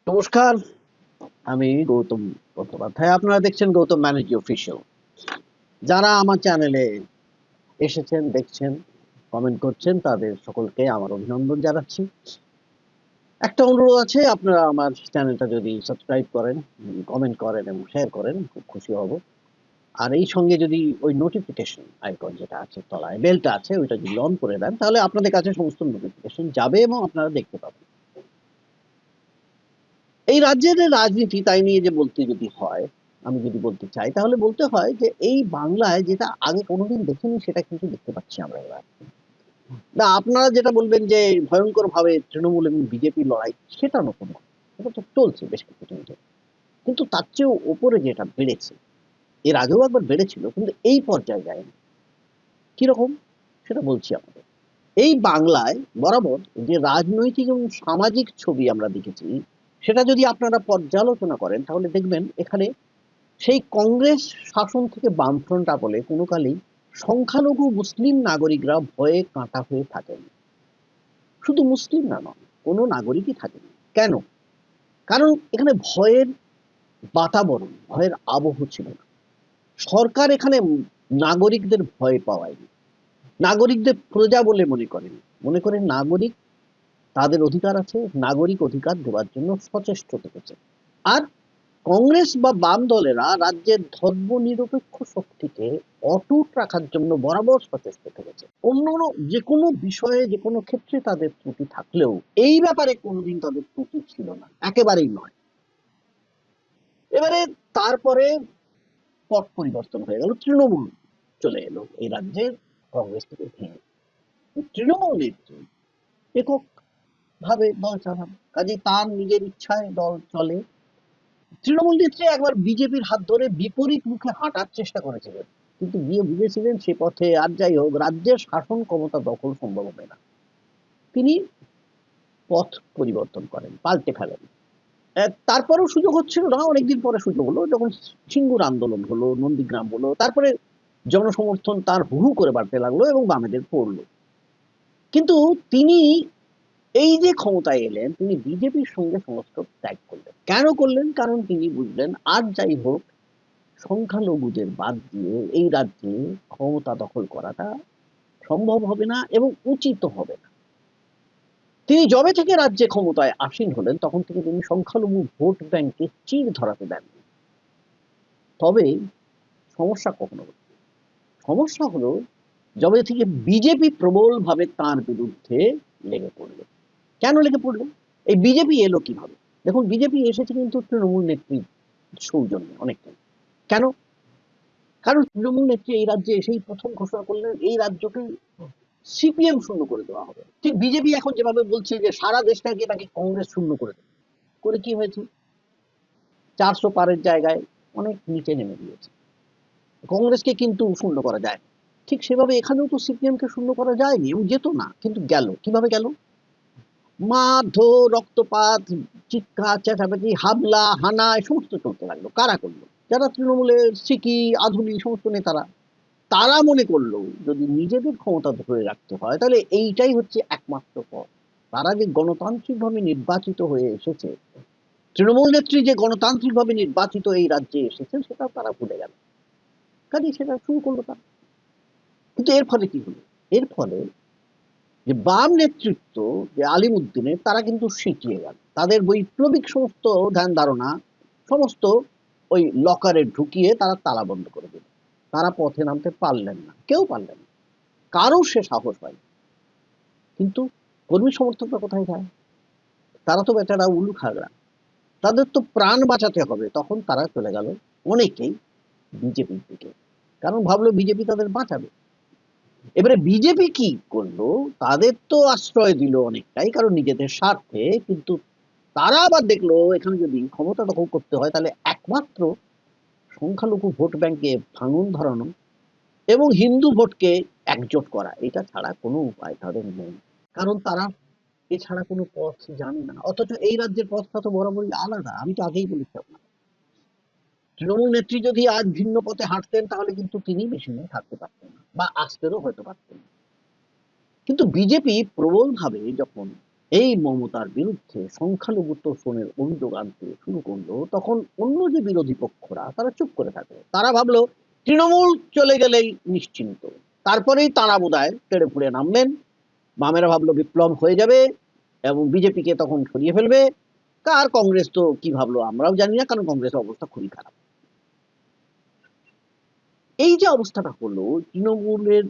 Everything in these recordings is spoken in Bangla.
নমস্কার, আমি গৌতম বন্দ্যোপাধ্যায়। আপনারা দেখছেন গৌতম ব্যানার্জি অফিসিয়াল। যারা আমার চ্যানেলে এসেছেন, দেখছেন, কমেন্ট করছেন তাদের সকলকে আমার অভিনন্দন জানাচ্ছি। একটা অনুরোধ আছে, আপনারা আমার চ্যানেলটা যদি সাবস্ক্রাইব করেন, কমেন্ট করেন এবং শেয়ার করেন খুব খুশি হব। আর এই সঙ্গে যদি ওই নোটিফিকেশন আইকন যেটা আছে তলায় বেলটা আছে ওইটা যদি অন করে দেন তাহলে আপনাদের কাছে সমস্ত নোটিফিকেশন যাবে এবং আপনারা দেখতে পাবেন। এই রাজ্যের যে রাজনীতি তাই নিয়ে যে বলতে যদি হয়, আমি যদি বলতে চাই তাহলে বলতে হয় যে এই বাংলায় যেটা আগে কোনোদিন দেখিনি সেটা কিন্তু দেখতে পাচ্ছি আমরা এবার। না আপনারা যেটা বলবেন যে ভয়ঙ্করভাবে তৃণমূল এবং বিজেপির লড়াই, সেটা নতুন নয়। সেটা তো চলছে বেশ কিছুদিন ধরে। কিন্তু তার চেয়েও ওপরে যেটা বেড়েছে, এর আগেও একবার বেড়েছিল কিন্তু এই পর্যায়ে যায়নি। কিরকম? সেটা বলছি আপনাদের। এই বাংলায় বরাবর যে রাজনৈতিক এবং সামাজিক ছবি আমরা দেখেছি, সেটা যদি আপনারা পর্যালোচনা করেন তাহলে দেখবেন এখানে সেই কংগ্রেস শাসন থেকে বামফ্রন্ট আমলে কোনো কালেই সংখ্যালঘু মুসলিম নাগরিকরা ভয়ে কাঁটা হয়ে থাকেন। শুধু মুসলিম না নয়, কোনো নাগরিকই থাকেনি। কেন? কারণ এখানে ভয়ের বাতাবরণ, ভয়ের আবহ ছিল না। সরকার এখানে নাগরিকদের ভয় পাওয়ায়নি। নাগরিকদের প্রজা বলে মনে করেন। মনে করেন নাগরিক, তাদের অধিকার আছে, নাগরিক অধিকার দেওয়ার জন্য সচেষ্ট থেকেছে। আর কংগ্রেস বা বাম দলেরা রাজ্যের ধর্মনিরপেক্ষ শক্তিকে অটুট রাখার জন্য বরাবর সচেষ্ট থেকেছে। অন্য যে কোনো বিষয়ে যে কোনো ক্ষেত্রে তাদের ত্রুটি থাকলেও এই ব্যাপারে কোনোদিন তাদের ত্রুটি ছিল না, একেবারেই নয়। এবারে তারপরে পট পরিবর্তন হয়ে গেল, তৃণমূল চলে এলো এই রাজ্যের কংগ্রেস থেকে ভেঙে। তৃণমূল নেত্রী একক ভাবে দল চালান, কাজে তার নিজের ইচ্ছায় দল চলে। তৃণমূল নেত্রী একবার বিজেপির হাত ধরে বিপরীত মুখে হাঁটার চেষ্টা করেছিলেন, কিন্তু গিয়ে বুঝেছিলেন সে পথে আর যাই হোক রাজ্যের শাসন ক্ষমতা দখল সম্ভব হবে না। তিনি পথ পরিবর্তন করেন, পাল্টে ফেলেন। তারপরেও সুযোগ হচ্ছিল না, অনেকদিন পরে সুযোগ হলো যখন সিঙ্গুর আন্দোলন হলো, নন্দীগ্রাম হলো, তারপরে জনসমর্থন তার হু হু করে বাড়তে লাগলো এবং বামেদের পড়লো। কিন্তু তিনি এই যে ক্ষমতায় এলেন তিনি বিজেপির সঙ্গে সমস্ত ত্যাগ করলেন। কেন করলেন? কারণ তিনি বুঝলেন আর যাই হোক সংখ্যালঘুদের বাদ দিয়ে এই রাজ্যে ক্ষমতা দখল করাটা সম্ভব হবে না এবং উচিত হবে না। তিনি যবে থেকে রাজ্যে ক্ষমতায় আসীন হলেন তখন থেকে তিনি সংখ্যালঘু ভোট ব্যাংকে চির ধরাতে দেন। তবে সমস্যা কখনো হলো, সমস্যা হলো যবে থেকে বিজেপি প্রবলভাবে তার বিরুদ্ধে লেগে পড়ল। কেন লেগে পড়ল? এই বিজেপি এলো কিভাবে? দেখুন বিজেপি এসেছে কিন্তু তৃণমূল নেত্রীর সৌজন্যে অনেকটাই। কেন? কারণ তৃণমূল নেত্রী এই রাজ্যে এসেই প্রথম ঘোষণা করলেন এই রাজ্যকে সিপিএম শূন্য করে দেওয়া হবে। ঠিক বিজেপি এখন যেভাবে বলছে যে সারা দেশটাকে নাকি কংগ্রেস শূন্য করে দেবে। করে কি হয়েছে? 400 পারের জায়গায় অনেক নিচে নেমে গিয়েছে। কংগ্রেসকে কিন্তু শূন্য করা যায়। ঠিক সেভাবে এখানেও তো সিপিএম কে শূন্য করা যায়নি এবং যেত না, কিন্তু গেল। কিভাবে গেল? মারধর, রক্তপাত, চিৎকার চেঁচামেচি, হামলা হানা এ সমস্ত চলতে লাগলো। কারা করলো? যারা তৃণমূলের সিকি আধুনিক সমস্ত নেতারা। তারা মনে করলো যদি নিজেদের ক্ষমতা ধরে রাখতে হয় তাহলে এইটাই হচ্ছে একমাত্র পথ। তারা যে গণতান্ত্রিকভাবে নির্বাচিত হয়ে এসেছে, তৃণমূল নেত্রী যে গণতান্ত্রিকভাবে নির্বাচিত এই রাজ্যে এসেছেন সেটা তারা ভুলে গেল। কাজে সেটা শুরু করলো তারা। কিন্তু এর ফলে কি হলো? এর ফলে যে বাম নেতৃত্ব যে আলিমুদ্দিনের তারা কিন্তু সিঁটিয়ে গেল। তাদের বৈপ্লবিক সমস্ত ধ্যান ধারণা সমস্ত ওই লকারে ঢুকিয়ে তারা তালা বন্ধ করে দিল। তারা পথে নামতে পারলেন না, কেউ পারলেন না, কারো সে সাহস হয়। কিন্তু কর্মী সমর্থকরা কোথায় যায়? তারা তো বেচারা উলু খাগড়া, তাদের তো প্রাণ বাঁচাতে হবে। তখন তারা চলে গেল অনেকেই বিজেপির দিকে, কারণ ভাবলো বিজেপি তাদের বাঁচাবে। এবারে বিজেপি কি করলো? তাদের তো আশ্রয় দিল অনেকটাই, কারণ নিজেদের স্বার্থে। কিন্তু তারা আবার দেখলো এখানে যদি ক্ষমতা দখল করতে হয় তাহলে একমাত্র সংখ্যালঘু ভোট ব্যাংকে ভাঙন ধরানো এবং হিন্দু ভোটকে একজোট করা, এটা ছাড়া কোনো উপায় তাদের নেই। কারণ তারা এছাড়া কোনো পথ জানে না। অথচ এই রাজ্যের পথটা তো বরাবরই আলাদা। আমি তো আগেই বলেছি আপনাকে। তৃণমূল নেত্রী যদি আজ ভিন্ন পথে হাঁটতেন তাহলে কিন্তু তিনি বেশি দিন থাকতে পারতেন না বা আসতেও হয়তো পারতেন না। কিন্তু বিজেপি প্রবলভাবে যখন এই মমতার বিরুদ্ধে সংখ্যালঘু তোষণের অভিযোগ আনতে শুরু করলো, তখন অন্য যে বিরোধী পক্ষরা তারা চুপ করে থাকলো। তারা ভাবলো তৃণমূল চলে গেলেই নিশ্চিন্ত, তারপরেই তারা বোধহয় তেড়ে ফুড়ে নামবেন। বামেরা ভাবলো বিপ্লব হয়ে যাবে এবং বিজেপিকে তখন সরিয়ে ফেলবে। আর কংগ্রেস তো কি ভাবলো আমরাও জানি না, কারণ কংগ্রেসের অবস্থা খুবই খারাপ। এই যে অবস্থাটা হলো, তৃণমূলের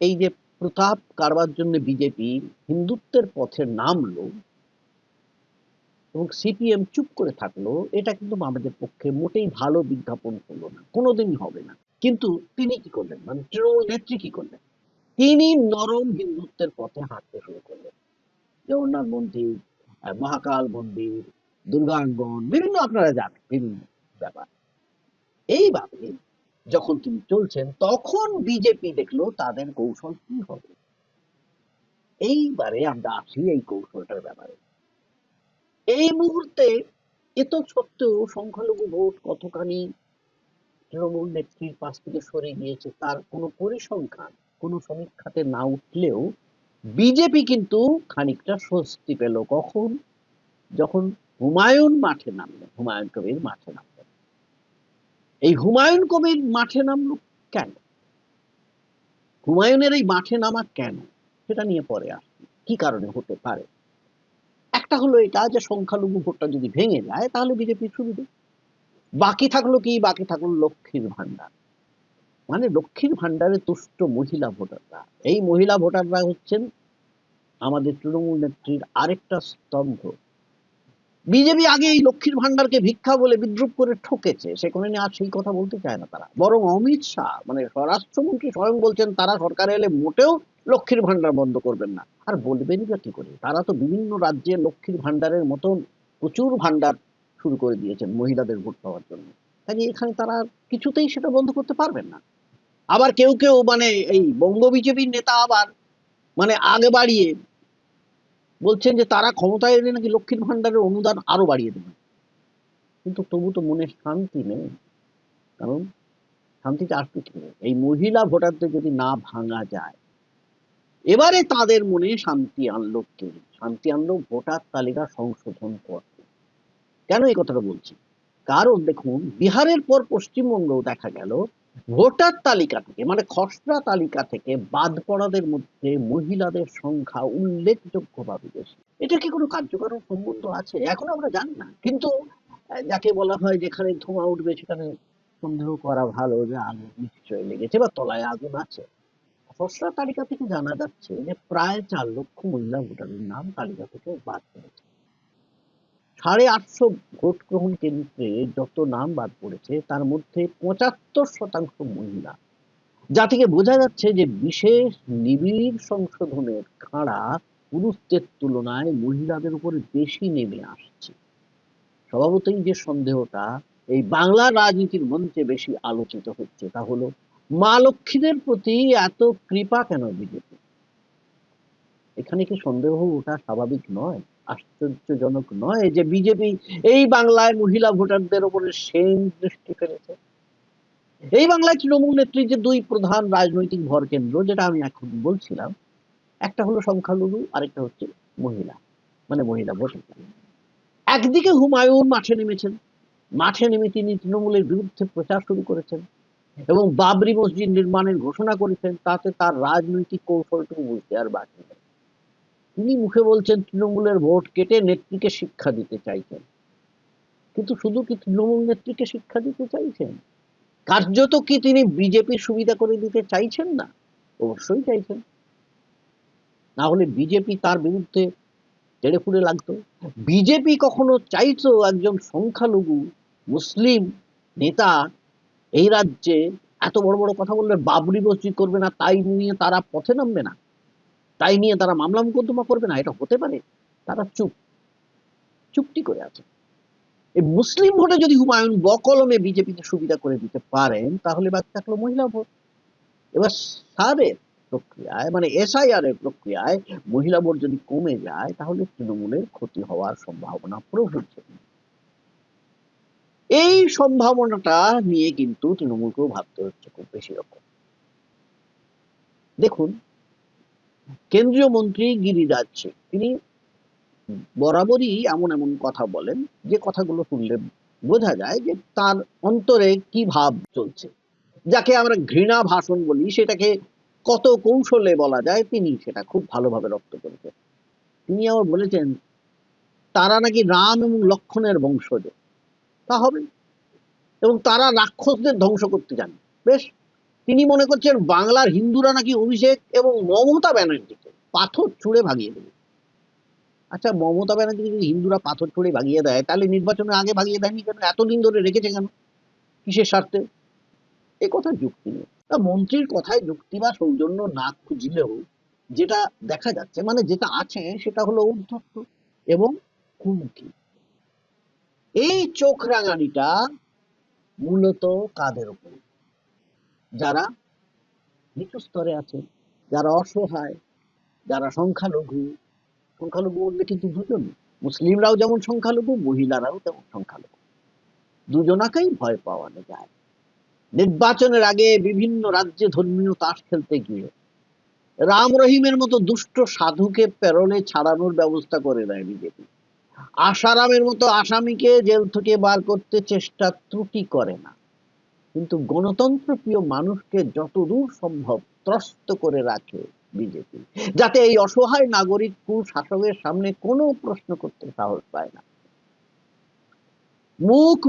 এই যে প্রতাপ কারবার জন্য বিজেপি হিন্দুত্বের পথে নামলো এবং সিপিএম চুপ করে থাকলো, এটা কিন্তু আমাদের পক্ষে মোটেই ভালো বিজ্ঞাপন হলো না, কোনোদিনই হবে না। কিন্তু তিনি কি করলেন, মানে তৃণমূল নেত্রী কি করলেন, তিনি নরম হিন্দুত্বের পথে হাঁটতে শুরু করলেন। জগন্নাথ মন্দির, মহাকাল মন্দির, দুর্গাঙ্গন, বিভিন্ন আপনারা জানেন বিভিন্ন ব্যাপার। এইভাবে যখন তিনি চলছেন, তখন বিজেপি দেখলো তাদের কৌশল কি হবে। এইবারে আমরা আসি এই কৌশলটার ব্যাপারে। এই মুহূর্তে এত সত্ত্বেও সংখ্যালঘু ভোট কতখানি তৃণমূল নেত্রীর পাশ থেকে সরে গিয়েছে তার কোনো পরিসংখ্যান, কোনো সমীক্ষাতে না উঠলেও বিজেপি কিন্তু খানিকটা স্বস্তি পেল। কখন? যখন হুমায়ুন মাঠে নামলেন, হুমায়ুন কবির মাঠে নামলেন। এই হুমায়ুন কবির মাঠে নামলো কেন? হুমায়ুনের এই মাঠে নামা কেন, সেটা নিয়ে পরে আসছি কি কারণে হতে পারে। একটা হলো এটা যে সংখ্যালঘু ভোটটা যদি ভেঙে যায় তাহলে বিজেপির সুবিধে। বাকি থাকলো কি? বাকি থাকলো লক্ষ্মীর ভান্ডার। মানে লক্ষ্মীর ভান্ডারে তুষ্ট মহিলা ভোটাররা। এই মহিলা ভোটাররা হচ্ছেন আমাদের তৃণমূল নেত্রীর আরেকটা স্তম্ভ। বিজেপি আগে এই লক্ষ্মীর ভান্ডারকে ভিক্ষা বলে বিদ্রুপ করে ঠকেছে, সেখানে নিয়ে আর সেই কথা বলতে চায় না তারা। বরং অমিত শাহ মানে স্বরাষ্ট্রমন্ত্রী স্বয়ং বলছেন তারা সরকারে এলে মোটেও লক্ষ্মীর ভান্ডার বন্ধ করবেন না। আর বলবেনই বা কি করে, তারা তো বিভিন্ন রাজ্যে লক্ষ্মীর ভান্ডারের মতন প্রচুর ভান্ডার শুরু করে দিয়েছেন মহিলাদের ভোট পাওয়ার জন্য। কাজে এখানে তারা কিছুতেই সেটা বন্ধ করতে পারবেন না। আবার কেউ কেউ মানে এই বঙ্গ বিজেপির নেতা আবার মানে আগে বাড়িয়ে বলছেন যে তারা ক্ষমতায় এলে নাকি লক্ষ্মীর ভান্ডারের অনুদান আরো বাড়িয়ে দেবেন। কিন্তু তবু তো মনে শান্তি নেই। কারণ শান্তিটা আসবে কি করে? এই মহিলা ভোটারদের যদি না ভাঙা যায়, এবারে তাদের মনে শান্তি আনলো কে? শান্তি আনলো ভোটার তালিকা সংশোধন করতে। কেন এই কথাটা বলছি? কারণ দেখুন, বিহারের পর পশ্চিমবঙ্গেও দেখা গেল ভোটার তালিকা থেকে মানে খসড়া তালিকা থেকে বাদ পড়াদের মধ্যে মহিলাদের সংখ্যা উল্লেখযোগ্যভাবে বেশি। এটা কি কোনো কার্যকর সম্বন্ধ আছে? এখন আমরা জানি না। কিন্তু যাকে বলা হয় যেখানে ধোঁয়া উঠবে সেখানে সন্দেহ করা ভালো যে আগুন নিশ্চয়ই লেগেছে বা তলায় আগুন আছে। খসড়া তালিকা থেকে জানা যাচ্ছে যে প্রায় 4 লক্ষ মহিলা ভোটারের নাম তালিকা থেকে বাদ পড়েছে। 850 ভোট গ্রহণ কেন্দ্রে যত নাম বাদ পড়েছে তার মধ্যে 75% মহিলা, যা থেকে বোঝা যাচ্ছে যে বিশেষ নিবিড় সংশোধনের খাঁড়া পুরুষদের তুলনায় মহিলাদের উপরে বেশি নেমে আসছে। স্বভাবতই যে সন্দেহটা এই বাংলার রাজনীতির মঞ্চে বেশি আলোচিত হচ্ছে তা হলো মা লক্ষ্মীদের প্রতি এত কৃপা কেন বিজেপি? এখানে কি সন্দেহ ওঠা স্বাভাবিক নয়? আশ্চর্যজনক নয় যে বিজেপি এই বাংলায় মহিলা ভোটারদের উপরে সেন দৃষ্টি ফেলেছে। এই বাংলায় তৃণমূল নেত্রীর যে দুই প্রধান রাজনৈতিক ভরকেন্দ্র, যেটা আমি এখন বলছিলাম, একটা হলো সংখ্যালঘু, আরেকটা হচ্ছে মহিলা, মানে মহিলা ভোটার। একদিকে হুমায়ুন মাঠে নেমেছেন, মাঠে নেমে তিনি তৃণমূলের বিরুদ্ধে প্রচার শুরু করেছেন এবং বাবরি মসজিদ নির্মাণের ঘোষণা করেছেন। তাতে তার রাজনৈতিক কৌশলটুকু বুঝতে আর বাকি নেই। তিনি মুখে বলছেন তৃণমূলের ভোট কেটে নেত্রীকে শিক্ষা দিতে চাইছেন। কিন্তু শুধু কি তৃণমূল নেত্রীকে শিক্ষা দিতে চাইছেন? কার্যত কি তিনি বিজেপির সুবিধা করে দিতে চাইছেন না? অবশ্যই চাইছেন। না হলে বিজেপি তার বিরুদ্ধে তেড়ে ফুঁড়ে লাগতো। বিজেপি কখনো চাইতো একজন সংখ্যালঘু মুসলিম নেতা এই রাজ্যে এত বড় বড় কথা বললে বাবরি মসজিদ করবে না, তাই নিয়ে তারা পথে নামবে না, তাই নিয়ে তারা মামলা মোকদ্দমা করবে না? এটা হতে পারে? তারা চুপটি করে আছে। এই মুসলিম ভোটে যদি হুমায়ুন বকলমে বিজেপিকে সুবিধা করে দিতে পারেন তাহলে বাকি থাকলো মহিলা ভোট। এবার সারের প্রক্রিয়ায় মানে এসআইআর এর প্রক্রিয়ায় মহিলা ভোট যদি কমে যায় তাহলে তৃণমূলের ক্ষতি হওয়ার সম্ভাবনা প্রবল। এই সম্ভাবনাটা নিয়ে কিন্তু তৃণমূলকেও ভাবতে হচ্ছে খুব বেশি রকম। দেখুন, কেন্দ্রীয় মন্ত্রী গিরিরাজ সিং তিনি বরাবরই এমন এমন কথা বলেন যে কথাগুলো শুনলে বোঝা যায় যে তার অন্তরে কি ভাব চলছে, যাকে আমরা ঘৃণা ভাষণ বলি সেটাকে কত কৌশলে বলা যায় তিনি সেটা খুব ভালোভাবে রপ্ত করেছেন। তিনি আবার বলেছেন তারা নাকি রাম এবং লক্ষণের বংশজ, তা হবে, এবং তারা রাক্ষসদের ধ্বংস করতে জানে। বেশ, তিনি মনে করছেন বাংলার হিন্দুরা নাকি অভিষেক এবং মমতা ব্যানার্জিকে পাথর ছুঁড়ে ভাগিয়ে দেবে। আচ্ছা, মমতা ব্যানার্জিকে যদি হিন্দুরা পাথর ছুঁড়ে ভাগিয়ে দেয় তাহলে নির্বাচনের আগে ভাগিয়ে দেয়নি কেন, এতদিন ধরে রেখেছে কেন, কিসের স্বার্থে? এ কথার যুক্তি নেই। তা মন্ত্রীর কথায় যুক্তি বা সৌজন্য না খুঁজলেও যেটা দেখা যাচ্ছে, মানে যেটা আছে সেটা হলো উদ্ধত্ত এবং কুমকি। এই চোখ রাঙানিটা মূলত কাদের উপর? যারা নিচু স্তরে আছে, যারা অসহায়, যারা সংখ্যালঘু। সংখ্যালঘু বললে কিন্তু দুজন, মুসলিমরাও যেমন সংখ্যালঘু, মহিলারাও তেমন সংখ্যালঘু, দুজনাকেই ভয় পাওয়ানো যায়। নির্বাচনের আগে বিভিন্ন রাজ্যে ধর্মীয় তাস খেলতে গিয়ে রাম রহিমের মতো দুষ্ট সাধুকে প্যারোলে ছাড়ানোর ব্যবস্থা করে দেয় বিজেপি। আশারামের মতো আসামিকে জেল থেকে বার করতে চেষ্টা ত্রুটি করে না, কিন্তু গণতন্ত্র প্রিয় মানুষকে যতদূর সম্ভব ত্রস্ত করে রাখে বিজেপি, যাতে এই অসহায় নাগরিক শাসকের সামনে কোনো প্রশ্ন করতে সাহস পায় না।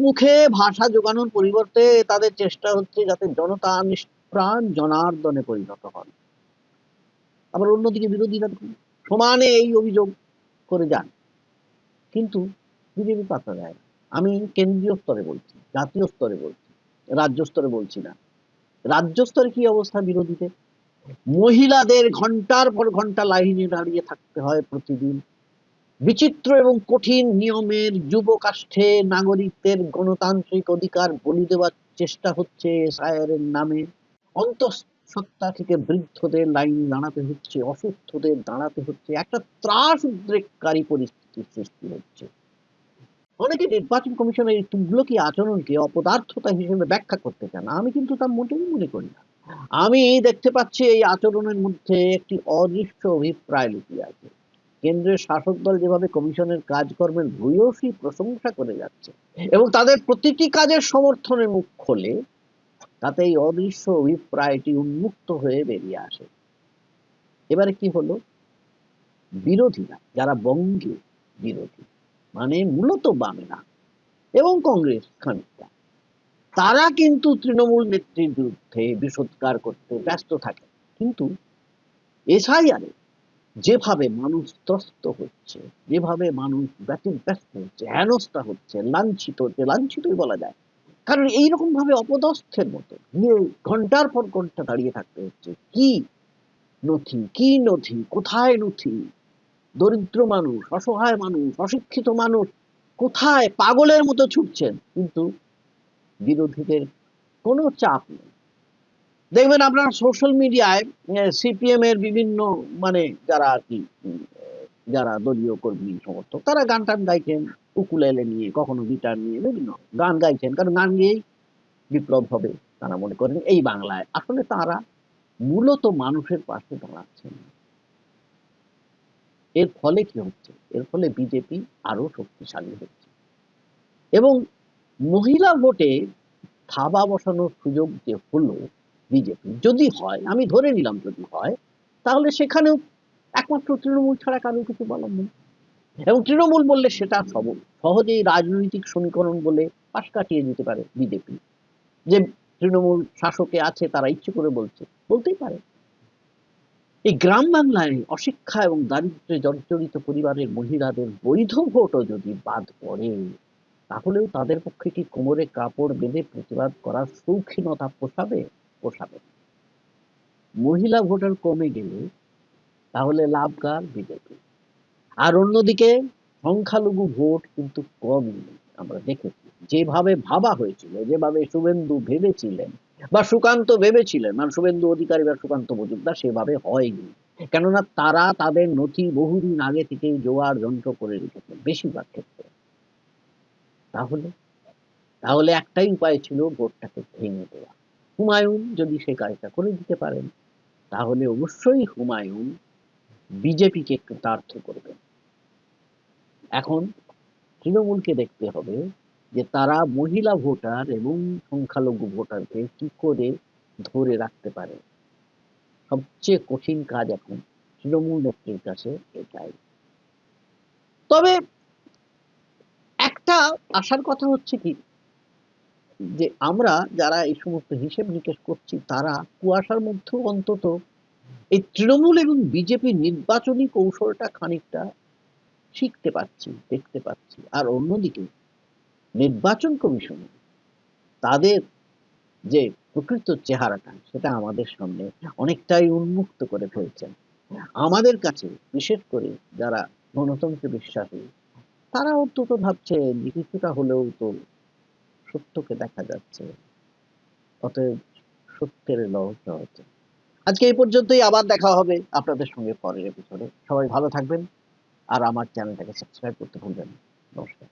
মুখে ভাষা জোগানোর পরিবর্তে তাদের চেষ্টা হচ্ছে যাতে জনতা নিষ্প্রাণ জনার্দনে পরিণত হন। আবার অন্যদিকে বিরোধীরা সমানে এই অভিযোগ করে যান, কিন্তু বিজেপি পাত্তা দেয় না। আমি কেন্দ্রীয় স্তরে বলছি, জাতীয় স্তরে বলছি, রাজ্য স্তরে বলছি না। রাজ্য স্তরে কি অবস্থা বিরোধীদের? মহিলাদের ঘন্টার পর ঘন্টা লাইনে দাঁড়িয়ে থাকতে হয় প্রতিদিন। বিচিত্র এবং কঠিন নিয়মের যুব কাষ্ঠে নাগরিকদের গণতান্ত্রিক অধিকার বলি দেওয়ার চেষ্টা হচ্ছে এসআইআরের নামে। অন্তঃসত্ত্বা থেকে বৃদ্ধদের লাইন দাঁড়াতে হচ্ছে, অসুস্থদের দাঁড়াতে হচ্ছে, একটা ত্রাস উদ্রেককারী পরিস্থিতির সৃষ্টি হচ্ছে। অনেকে নির্বাচন কমিশনের এই তুগলকি আচরণকে অপদার্থতা হিসেবে ব্যাখ্যা করতে চান, আমি কিন্তু তা মোটেই মনে করি না। আমি দেখতে পাচ্ছি এই আচরণের মধ্যে একটি অদৃশ্য অভিপ্রায় লুকিয়ে আছে। কেন্দ্রের শাসক দল যেভাবে কমিশনের কাজকর্মের ভূয়সী প্রশংসা করে যাচ্ছে এবং তাদের প্রতিটি কাজের সমর্থনে মুখ খোলে, তাতে এই অদৃশ্য অভিপ্রায়টি উন্মুক্ত হয়ে বেরিয়ে আসে। এবারে কি হলো, বিরোধীরা যারা বঙ্গে বিরোধী, মানে মূলত বামেরা এবং কংগ্রেস খানিকটা, তারা কিন্তু তৃণমূল নেত্রীর বিরুদ্ধে বিষোদ্গার করতে ব্যস্ত থাকে। কিন্তু এসআইআরে যেভাবে মানুষ ত্রস্ত হচ্ছে, যেভাবে মানুষ ব্যতিব্যস্ত হচ্ছে, হেনস্থা হচ্ছে, লাঞ্ছিত হচ্ছে, লাঞ্ছিতই বলা যায়, কারণ এইরকম ভাবে অপদস্থের মতো গিয়ে ঘন্টার পর ঘন্টা দাঁড়িয়ে থাকতে হচ্ছে। কি নথি, কি নথি, কোথায় নথি? দরিদ্র মানুষ, অসহায় মানুষ, অশিক্ষিত মানুষ কোথায় পাগলের মতো ছুটছেন, কিন্তু বিরোধীদের কোনো চাপ নেই। দেখবেন আপনার সোশ্যাল মিডিয়ায় সিপিএম এর বিভিন্ন, মানে যারা আর কি, যারা দলীয় কর্মী সমর্থক, তারা গান টান গাইছেন উকুলেলে নিয়ে, কখনো গিটার নিয়ে বিভিন্ন গান গাইছেন, কারণ গান গেয়েই বিপ্লব হবে তারা মনে করেন এই বাংলায়। আসলে তারা মূলত মানুষের পাশে দাঁড়াচ্ছেন। এর ফলে কি হচ্ছে? এর ফলে বিজেপি আরো শক্তিশালী হচ্ছে এবং মহিলা ভোটে থাবা বসানোর সুযোগ যে হলো বিজেপি, যদি হয়, আমি ধরে নিলাম যদি হয়, তাহলে সেখানেও একমাত্র তৃণমূল ছাড়া কারো কিছু বলার নেই। এবং তৃণমূল বললে সেটা সহজেই রাজনৈতিক সমীকরণ বলে পাশ কাটিয়ে দিতে পারে বিজেপি, যে তৃণমূল শাসকে আছে তারা ইচ্ছে করে বলছে, বলতেই পারে। এই গ্রাম বাংলায় অশিক্ষা এবং দারিদ্র্যে জর্জরিত পরিবারের মহিলাদের বৈধ ভোটও যদি বাদ পড়ে, তাহলেও তাদের পক্ষে কি কোমরে কাপড় বেঁধে প্রতিবাদ করার শৌখিনতা পোষাবে? পোষাবে। মহিলা ভোটার কমে গেলে তাহলে লাভ কার? বিজেপি। আর অন্যদিকে সংখ্যালঘু ভোট কিন্তু কমই আমরা দেখেছি। যেভাবে ভাবা হয়েছিল, যেভাবে শুভেন্দু ভেবেছিলেন বা সুকান্ত ভেবেছিলেন, মানে শুভেন্দু অধিকারী বা সুকান্ত মজুমদার, সেভাবে হয়নি। কেননা তারা তাদের নথি বহুদিন আগে থেকেই জোগাড় যন্ত্র করে রেখেছেন বেশিরভাগ ক্ষেত্রে। তাহলে তাহলে একটাই উপায় ছিল, ভোটটাকে ভেঙে দেওয়া। হুমায়ুন যদি সে কাজটা করে দিতে পারেন, তাহলে অবশ্যই হুমায়ুন বিজেপিকে কৃতার্থ করবেন। এখন তৃণমূলকে দেখতে হবে যে তারা মহিলা ভোটার এবং সংখ্যালঘু ভোটারকে কি করে ধরে রাখতে পারে। সবচেয়ে কঠিন কাজ এখন তৃণমূল নেত্রীর কাছে এটাই। তবে একটা আশার কথা হচ্ছে কি, যে আমরা যারা এই সমস্ত হিসেব নিকেশ করছি তারা কুয়াশার মধ্যেও অন্তত এই তৃণমূল এবং বিজেপির নির্বাচনী কৌশলটা খানিকটা শিখতে পাচ্ছি, দেখতে পাচ্ছি। আর অন্যদিকে নির্বাচন কমিশন তাদের যে প্রকৃত চেহারাটা সেটা আমাদের সামনে অনেকটাই উন্মুক্ত করে ফেলছেন। আমাদের কাছে বিশেষ করে যারা গণতন্ত্রে বিশ্বাসী তারা অন্তত ভাবছে যে কিছুটা হলেও তো সত্যকে দেখা যাচ্ছে, অতএব সত্যের লহটা হচ্ছে। আজকে এই পর্যন্তই, আবার দেখা হবে আপনাদের সঙ্গে পরের এপিসোডে। সবাই ভালো থাকবেন আর আমার চ্যানেলটাকে সাবস্ক্রাইব করতে ভুলবেন না। নমস্কার।